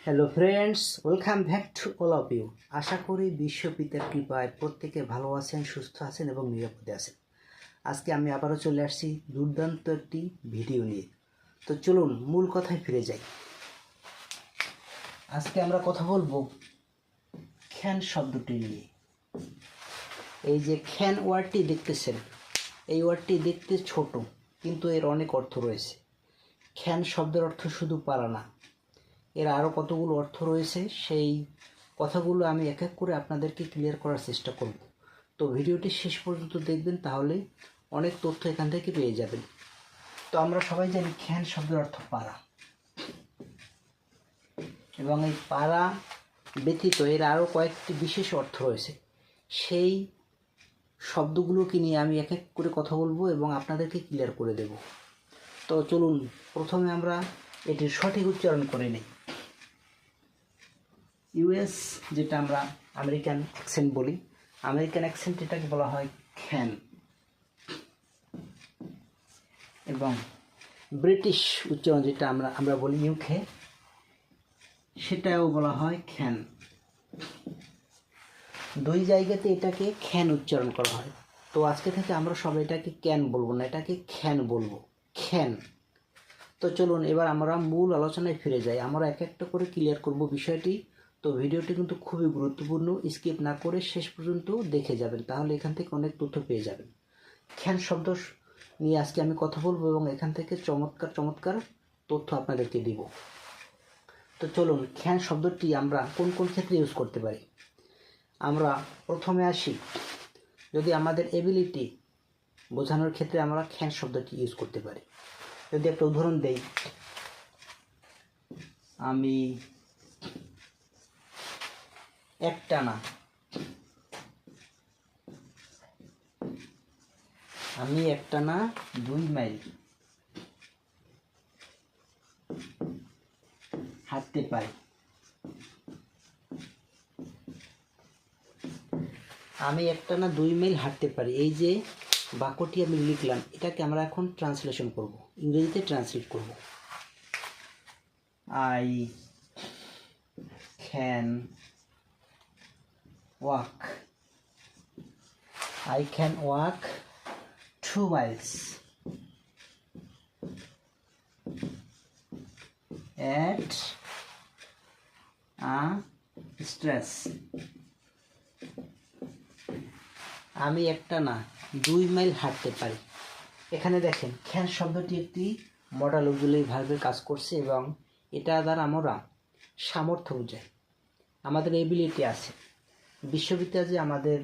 Hello friends, welcome back to all of you. আশা করি বিশ্বপিতার কৃপায় প্রত্যেকে ভালো আছেন, সুস্থ আছেন এবং নিরাপদে আছেন। আজকে আমি আবারও চলে আসছি দুর্দান্ত একটি ভিডিও নিয়ে। তো চলুন মূল কথায় ফিরে যাই। আজকে আমরা কথা বলবো খ্যান শব্দটি নিয়ে। এই যে খ্যান ওয়ার্ডটি দেখতেছেন, এই ওয়ার্ডটি দেখতে ছোট, কিন্তু এর অনেক অর্থ রয়েছে। খ্যান শব্দের অর্থ শুধু পারা না, এর আরও কতগুলো অর্থ রয়েছে। সেই কথাগুলো আমি এক এক করে আপনাদেরকে ক্লিয়ার করার চেষ্টা করব। তো ভিডিওটি শেষ পর্যন্ত দেখবেন, তাহলে অনেক তথ্য এখান থেকে পেয়ে যাবেন। তো আমরা সবাই জানি খ্যান শব্দের অর্থ পারা, এবং এই পারা ব্যতীত এর আরও কয়েকটি বিশেষ অর্থ রয়েছে। সেই শব্দগুলোকে নিয়ে আমি এক এক করে কথা বলবো এবং আপনাদেরকে ক্লিয়ার করে দেব। তো চলুন প্রথমে আমরা এটির সঠিক উচ্চারণ করে নিই। ইউএস, যেটা আমরা আমেরিকান অ্যাকসেন্ট বলি, আমেরিকান অ্যাকসেন্ট এটাকে বলা হয় খ্যান, এবং ব্রিটিশ উচ্চারণ যেটা আমরা বলি ইউকে, সেটাও বলা হয় খ্যান। দুই জায়গাতে এটাকে খ্যান উচ্চারণ করা হয়। তো আজকে থেকে আমরা সবাই এটাকে ক্যান বলবো না, এটাকে খ্যান বলবো, খ্যান। তো চলুন এবার আমরা মূল আলোচনায় ফিরে যাই। আমরা এক একটা করে ক্লিয়ার করব বিষয়টি। তো ভিডিওটি কিন্তু খুবই গুরুত্বপূর্ণ, স্কিপ না করে শেষ পর্যন্ত দেখে যাবেন, তাহলে এখান থেকে অনেক তথ্য পেয়ে যাবেন। খ্যান শব্দ নিয়ে আজকে আমি কথা বলবো এবং এখান থেকে চমৎকার চমৎকার তথ্য আপনাদেরকে দিব। তো চলুন খ্যান শব্দটি আমরা কোন কোন ক্ষেত্রে ইউজ করতে পারি। আমরা প্রথমে আসি, যদি আমাদের এবিলিটি বোঝানোর ক্ষেত্রে আমরা খ্যান শব্দটি ইউজ করতে পারি। যদি একটা উদাহরণ দেই, আমি একটানা 2 মাইল হাঁটতে পারি। আমি একটানা 2 মাইল হাঁটতে পারি, এই যে বাক্যটি আমি লিখলাম, এটাকে আমরা এখন ট্রান্সলেশন করব, ইংরেজিতে ট্রান্সলেট করব। I can walk 2 miles at a stretch. আমি একটানা 2 মাইল হাঁটতে পারি। এখানে দেখেন খ্যান শব্দটি একটি মডাল অক্সিলারি ভার্বের কাজ করছে, এবং এটা দ্বারা আমরা সামর্থ্য বোঝাই, আমাদের এবিলিটি আছে। বিশ্ববিদ্যালয়ে যে আমাদের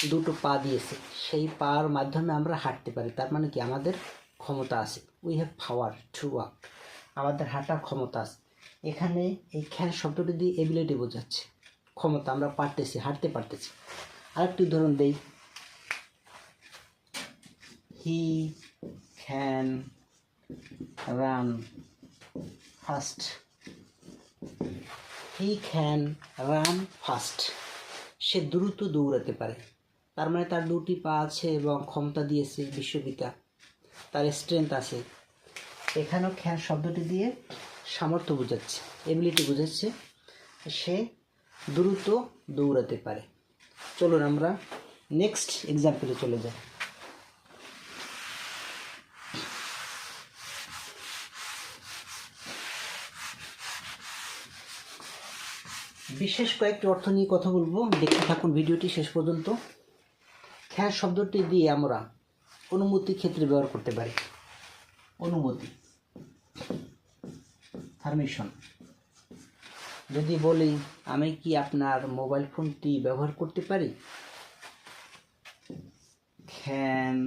2টো পা দিয়েছে, সেই পার মাধ্যমে আমরা হাঁটতে পারি, তার মানে কি আমাদের ক্ষমতা আছে। We have power to walk, আমাদের হাঁটার ক্ষমতা আছে। এখানে এই খ্যান শব্দটি দিয়ে এবিলিটি বোঝাচ্ছে, ক্ষমতা, আমরা পারতেছি, হাঁটতে পারতেছি। আরেকটি উদাহরণ দেই, he can run fast. He can run fast, সে দ্রুত দৌড়াতে পারে, তার মানে তার 2টি পা আছে এবং ক্ষমতা দিয়েছে বিশ্ববিদ্যা, তার স্ট্রেংথ আছে। এখানেও খ্যান শব্দটি দিয়ে সামর্থ্য বোঝাচ্ছে, এবিলিটি বোঝাচ্ছে, সে দ্রুত দৌড়াতে পারে। চলুন আমরা নেক্সট এক্সাম্পলে চলে যাই। বিশেষ কয়েকটি অর্থ নিয়ে কথা বলবো, দেখতে থাকুন ভিডিওটি শেষ পর্যন্ত। খ্যান শব্দটি দিয়ে আমরা অনুমতি ক্ষেত্রে ব্যবহার করতে পারি। অনুমতি, পারমিশন। যদি বলি আমি কি আপনার মোবাইল ফোনটি ব্যবহার করতে পারি, can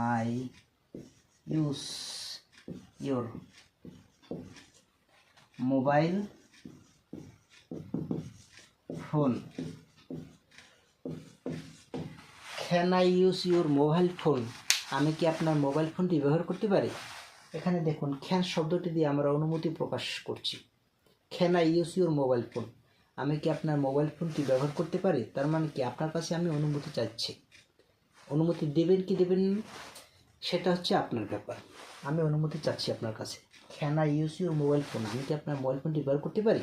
I use your mobile phone. Can I use your mobile phone, আমি কি আপনার মোবাইল ফোনটি ব্যবহার করতে পারি। এখানে দেখুন ক্যান শব্দটি দিয়ে আমরা অনুমতি প্রকাশ করছি। Can I use your mobile phone, আমি কি আপনার মোবাইল ফোনটি ব্যবহার করতে পারি, তার মানে কি আপনার কাছে আমি অনুমতি চাচ্ছি। অনুমতি দেবেন কি দেবেন সেটা হচ্ছে আপনার ব্যাপার, আমি অনুমতি চাচ্ছি আপনার কাছে। Can I use your mobile phone, আমি কি আপনার মোবাইল ফোনটি ব্যবহার করতে পারি?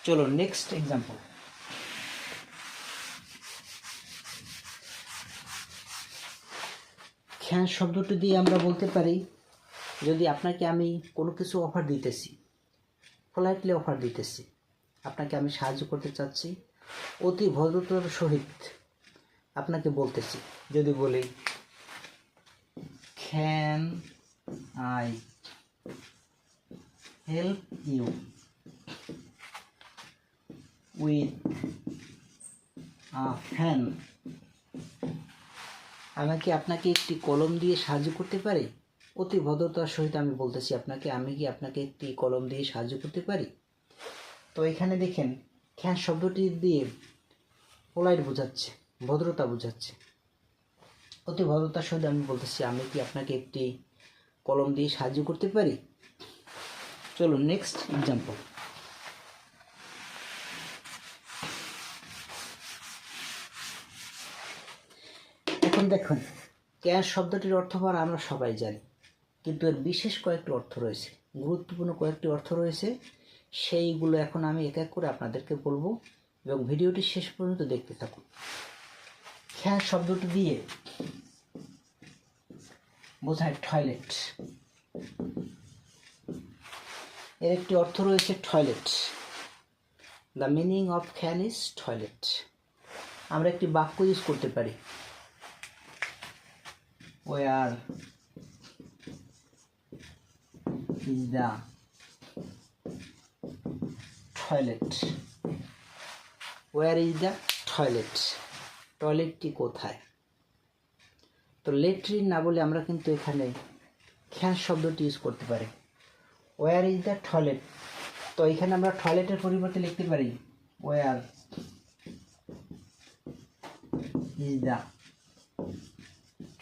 চলো নেক্সট এক্সাম্পল। ক্যান শব্দটি দিয়ে আমরা বলতে পারি, যদি আপনাকে আমি কোনো কিছু অফার দিতেছি, পোলাইটলি অফার দিতেছি, আপনাকে আমি সাহায্য করতে চাচ্ছি, অতি ভদ্রতার সহিত আপনাকে বলতেছি, যদি বলি can I help you with a fan, আমি কি আপনাকে একটি কলম দিয়ে সাহায্য করতে পারি? অতি ভদ্রতার সহিত আমি বলতেছি আপনাকে, আমি কি আপনাকে একটি কলম দিয়ে সাহায্য করতে পারি? তো এখানে দেখেন ক্যান শব্দটি দিয়ে পোলাইট বোঝাচ্ছে, ভদ্রতা বোঝাচ্ছে। অতি ভদ্রতার সহিত আমি বলতেছি, আমি কি আপনাকে একটি কলম দিয়ে সাহায্য করতে পারি? চলো নেক্সট এক্সাম্পল। এখন দেখুন, ক্যান শব্দটির অর্থভার আমরা সবাই জানি, কিন্তু এর বিশেষ কয়েকটি অর্থ রয়েছে, গুরুত্বপূর্ণ কয়েকটি অর্থ রয়েছে। সেইগুলো এখন আমি এক এক করে আপনাদেরকে বলবো এবং ভিডিওটি শেষ পর্যন্ত দেখতে থাকুন। ক্যান শব্দটি দিয়ে বোঝায় টয়লেট। এর একটি অর্থ রয়েছে toilet. The meaning of can is toilet. আমরা একটি বাক্য ইউজ করতে পারি, where is the toilet. Where is the toilet, টয়লেটটি কোথায়? তো লেট্রিন না বলে আমরা কিন্তু এখানে ক্যান শব্দটি ইউজ করতে পারি। ওয়ার ইজ দ্য টয়লেট, তো এখানে আমরা টয়লেটের পরিবর্তে লিখতে পারি ওয়ার ইজ দ্য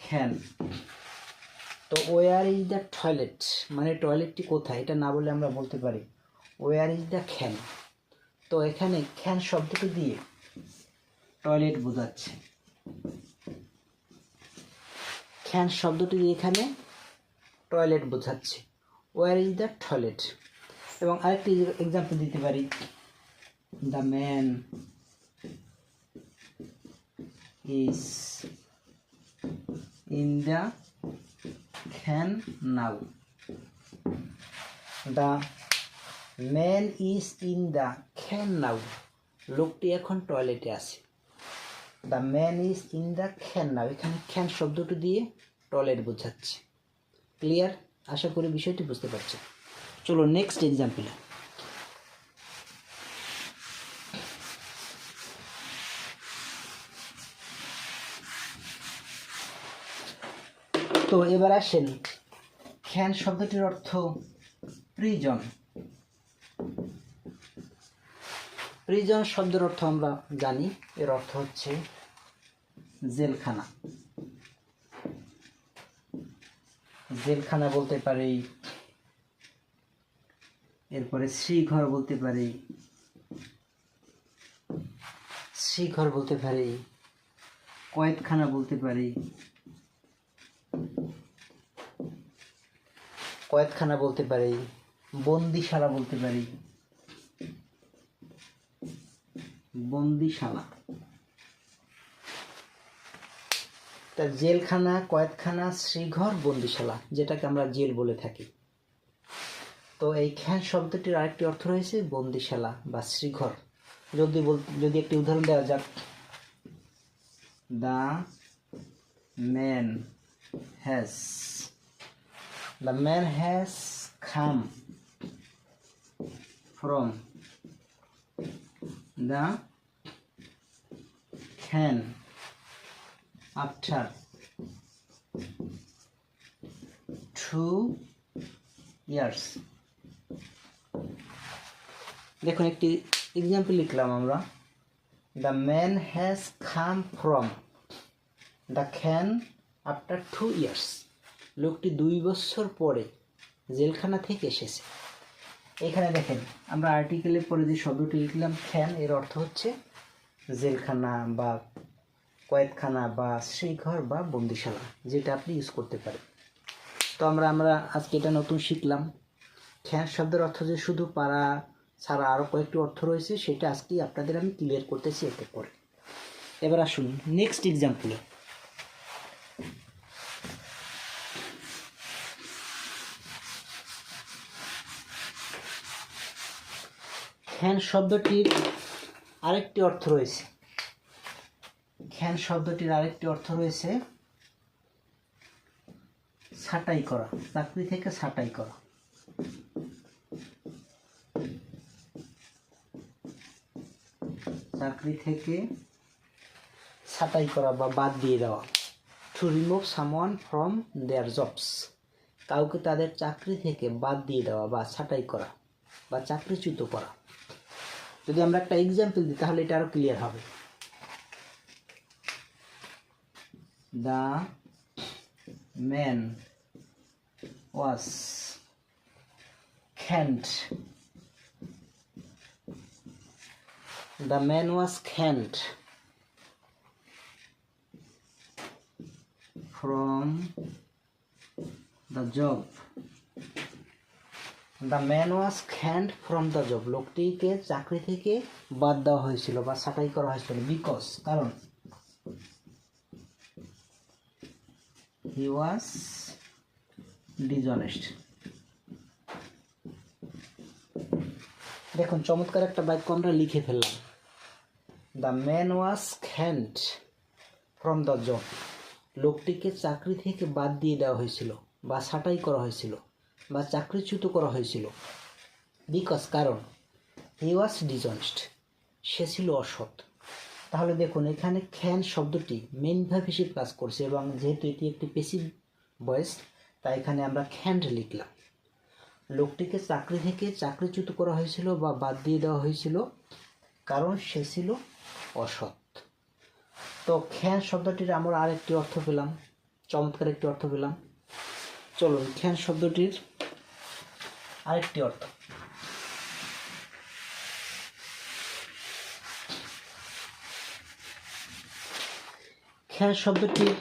ক্যান। তো ওয়ার ইজ দ্য টয়লেট মানে টয়লেটটি কোথায়, এটা না বলে আমরা বলতে পারি ওয়ার ইজ দ্য ক্যান। তো এখানে ক্যান শব্দটি দিয়ে টয়লেট বোঝাচ্ছে। ক্যান শব্দটি দিয়ে এখানে টয়লেট বোঝাচ্ছে, ওয়ার ইজ দ্য টয়লেট। এবং আরেকটি এক্সাম্পল দিতে পারি, the man is in the can now. The man is in the can নাও, লোকটি এখন টয়লেটে আছে। The man is in the can নাও, এখানে ক্যান শব্দটি দিয়ে টয়লেট বোঝাচ্ছে। ক্লিয়ার? আশা করি বিষয়টি বুঝতে পারছেন। চলো নেক্সট এক্সাম্পলে। তো এবার আসেন, ক্যান শব্দটির অর্থ প্রিজন। প্রিজন শব্দের অর্থ আমরা জানি, এর অর্থ হচ্ছে জেলখানা। জেলখানা বলতে পারি, এরপরে শ্রীঘর বলতে পারি, শ্রীঘর বলতে পারি, কয়েদখানা বলতে পারি, কয়েদখানা বলতে পারি, বন্দিশালা বলতে পারি, বন্দিশালা। তা জেলখানা, কয়েদখানা, শ্রীঘর, বন্দিশালা, যেটাকে আমরা জেল বলে থাকি। তো এই ক্যান শব্দটির আরেকটি অর্থ রয়েছে বন্দিশালা বা শ্রীঘর। যদি একটি উদাহরণ দেওয়া যাক, the man has come from the can after 2 years। দেখুন একটি এক্সাম্পল লিখলাম আমরা, the man has come from the can after 2 years। লোকটি 2 বছর পরে জেলখানা থেকে এসেছে। এখানে দেখেন আমরা আর্টিকেলের পরে যে শব্দটি লিখলাম ক্যান, এর অর্থ হচ্ছে জেলখানা বা কয়েদখানা বা শ্রীঘর বা বন্দিশালা, যেটা আপনি ইউজ করতে পারেন। তো আমরা আজকে এটা নতুন শিখলাম। খ্যান শব্দের অর্থ যে শুধু পারা ছাড়া আরও কয়েকটি অর্থ রয়েছে, সেটা আজকেই আপনাদের আমি ক্লিয়ার করতেছি একে পরে। এবার আসুন নেক্সট এক্সাম্পলে। খ্যান শব্দটির আরেকটি অর্থ রয়েছে। খ্যান শব্দটির আরেকটি অর্থ রয়েছে ছাঁটাই করা, চাকরি থেকে ছাঁটাই করা। চাকরি থেকে ছাঁটাই করা বা বাদ দিয়ে দেওয়া। To remove someone from their jobs. কাউকে তাদের চাকরি থেকে বাদ দিয়ে দেওয়া বা ছাঁটাই করা বা চাকরিচ্যুত করা। যদি আমরা একটা এক্সাম্পল দিই তাহলে এটা আরো ক্লিয়ার হবে। The man was ক্যান্ড। The man was canned from the job. The man was canned from the job. লোকটিকে চাকরি থেকে বাদ দেওয়া হয়েছিল বা ছাঁটাই করা হয়েছিল। বিকজ, কারণ he was dishonest. দেখুন চমৎকার একটা বাক্য আমরা লিখে ফেললাম। The man was ক্যান্ড from the job. লোকটিকে চাকরি থেকে বাদ দিয়ে দেওয়া হয়েছিল বা ছাঁটাই করা হয়েছিল বা চাকরিচ্যুত করা হয়েছিল। বিকজ, কারণ হি ওয়াজ ডিসঅনেস্ট, সে ছিল অসৎ। তাহলে দেখুন এখানে ক্যান শব্দটি মেইন ভার্ব হিসেবে কাজ করছে এবং যেহেতু এটি একটি প্যাসিভ ভয়েস, তাই এখানে আমরা ক্যান্ড লিখলাম। লোকটিকে চাকরি থেকে চাকরিচ্যুত করা হয়েছিল বা বাদ দিয়ে দেওয়া হয়েছিল কারণ সে ছিল অসৎ। তো খ্যান শব্দটির আমরা আরেকটি অর্থ পেলাম, চমৎকার একটি অর্থ পেলাম। চলুন খ্যান শব্দটির আরেকটি অর্থ। খ্যান শব্দটির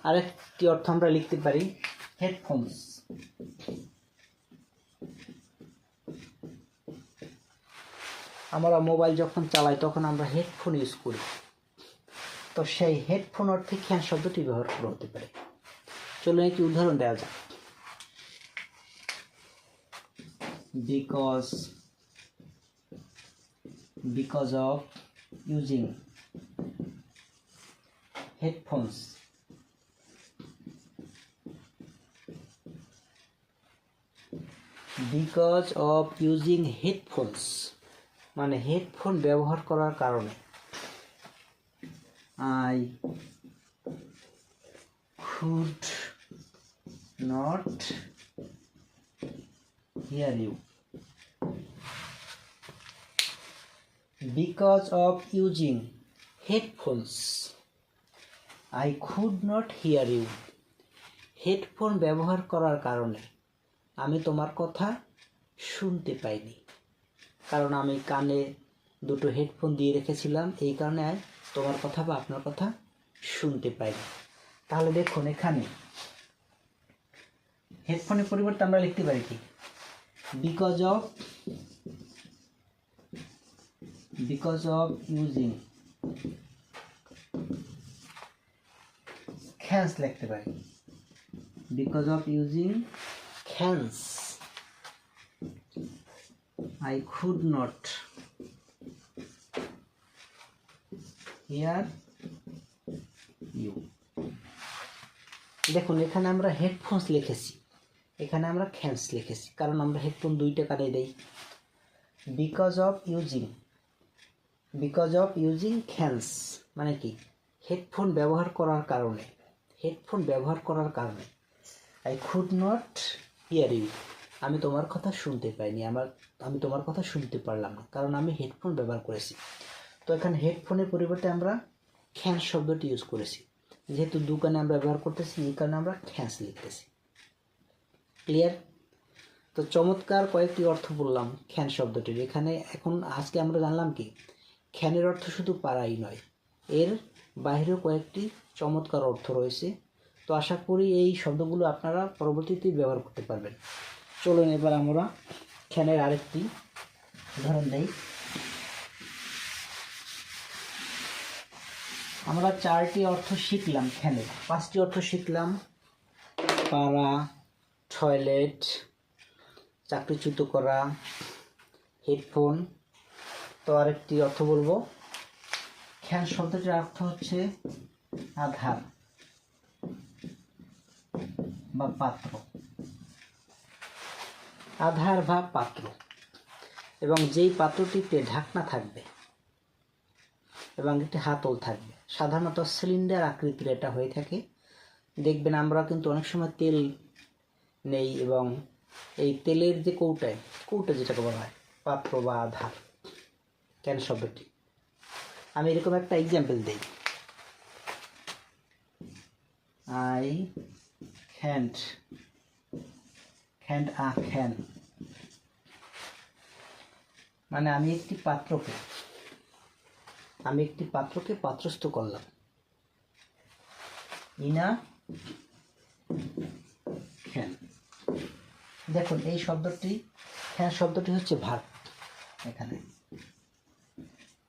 আরেকটি অর্থ আমরা লিখতে পারি হেডফোনস। আমরা মোবাইল যখন চালাই তখন আমরা হেডফোন ইউজ করি, তো সেই হেডফোন অর্থে খ্যান শব্দটি ব্যবহার করা হতে পারে। চলুন একটি উদাহরণ দেওয়া যাক। because of using headphones মানে হেডফোন ব্যবহার করার কারণে I could not hear you. Because of using headphones I could not hear you. Headphone ব্যবহার করার কারণে আমি তোমার কথা শুনতে পাইনি, কারণ আমি কানে দুটো হেডফোন দিয়ে রেখেছিলাম, এই কারণে তোমার কথা বা আপনার কথা শুনতে পাইনি। তাহলে দেখুন এখানে হেডফোনের পরিবর্তে আমরা লিখতে পারি কি because of using cans লিখতে পারি। because of using cans I could not hear you. দেখুন এখানে আমরা হেডফোনস লিখেছি, এখানে আমরা ক্যান্স লিখেছি, কারণ আমরা হেডফোন দুইটা কানে দেই। because of using ক্যান্স মানে কি হেডফোন ব্যবহার করার কারণে, I could not hear you, আমি তোমার কথা শুনতে পাইনি, আমি তোমার কথা শুনতে পারলাম না, কারণ আমি হেডফোন ব্যবহার করেছি। তো এখানে হেডফোনের পরিবর্তে আমরা ক্যান শব্দটি ইউজ করেছি, যেহেতু দোকানে আমরা ব্যবহার করতেছি এই কারণে আমরা ক্যান্স লিখতেছি। ক্লিয়ার? তো চমৎকার কয়েকটি অর্থ বললাম ক্যান শব্দটির। এখানে এখন আজকে আমরা জানলাম কি ক্যানের অর্থ শুধু পারাই নয়, এর বাইরেও কয়েকটি চমৎকার অর্থ রয়েছে, তো আশা করি এই শব্দগুলো আপনারা পরবর্তীতে ব্যবহার করতে পারবেন। চলুন এবার আমরা ক্যানের আরেকটি উদাহরণ দেই। আমরা 4টি অর্থ শিখলাম ক্যানের। 5টি অর্থ শিখলাম: পাড়া, টয়লেট, চাকরিচ্যুত করা, হেডফোন। তো আরেকটি অর্থ বলবো। ক্যান শব্দটির অর্থ হচ্ছে আধার বা পাত্র, আধার বা পাত্র, এবং যেই পাত্রটিতে ঢাকনা থাকবে এবং একটি হাতল থাকবে। সাধারণত সিলিন্ডার আকৃতির এটা হয়ে থাকে। দেখবেন আমরা কিন্তু অনেক সময় তেল নেই, এবং এই তেলের যে কৌটা যেটাকে বলা হয় পাত্র বা আধার, ক্যান শব্দটি। আমি এরকম একটা এক্সাম্পল দিই। আই ক্যান্ট আ ক্যান, মানে আমি একটি পাত্রকে পাত্রস্থ করলাম। ইনা ক্যান। দেখুন এই শব্দটি, ক্যান শব্দটি হচ্ছে ভার্ব। এখানে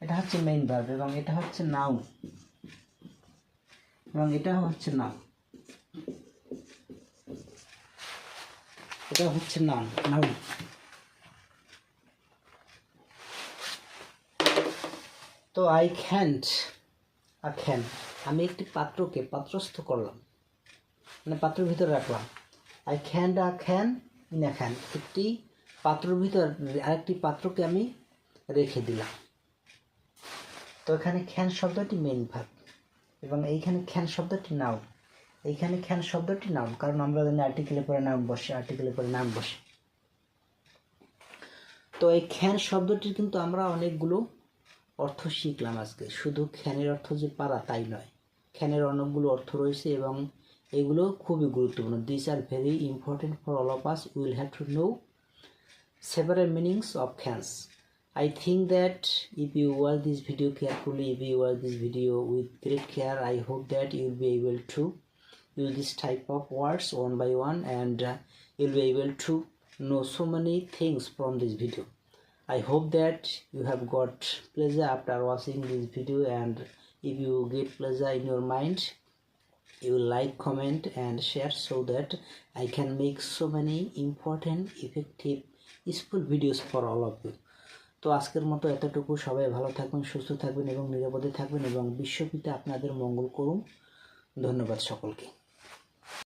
এটা হচ্ছে মেইন ভার্ব, এবং এটা হচ্ছে নাউন, এবং এটা হচ্ছে নাউন, এটা হচ্ছে নাউন। তো আই ক্যান্ট আ ক্যান, আমি একটি পাত্রকে পাত্রস্থ করলাম, মানে পাত্রের ভিতরে রাখলাম। I can't a can in a can, একটি পাত্রের ভিতর আরেকটি পাত্রকে আমি রেখে দিলাম। তো এখানে ক্যান শব্দটি মেইন ভার্ব, এবং এইখানে ক্যান শব্দটি নাউন। এইখানে ক্যান শব্দটি নাউন, কারণ আমরা জানি আর্টিকেলের পরে নাউন বসে। তো এই ক্যান শব্দটির কিন্তু আমরা অনেকগুলো অর্থ শিখলাম আজকে। শুধু ক্যানের অর্থ যে পারা তাই নয়, ক্যানের অনেকগুলো অর্থ রয়েছে, এবং এগুলো খুবই গুরুত্বপূর্ণ। This are very important for all of us. Will have to know several meanings of cans. I think that if you watch this video carefully, if you watch this video with great care, I hope that you'll be able to use this type of words one by one, and you'll be able to know so many things from this video. I hope that you have got pleasure after watching this video, and if you get pleasure in your mind, you like, comment and share, so that I can make so many important, effective, useful videos for all of you. তো আজকের মতো এতটুকু। সবাই ভালো থাকবেন, সুস্থ থাকবেন এবং নিরাপদে থাকবেন, এবং বিশ্বপিতা আপনাদের মঙ্গল করুন। ধন্যবাদ সকলকে।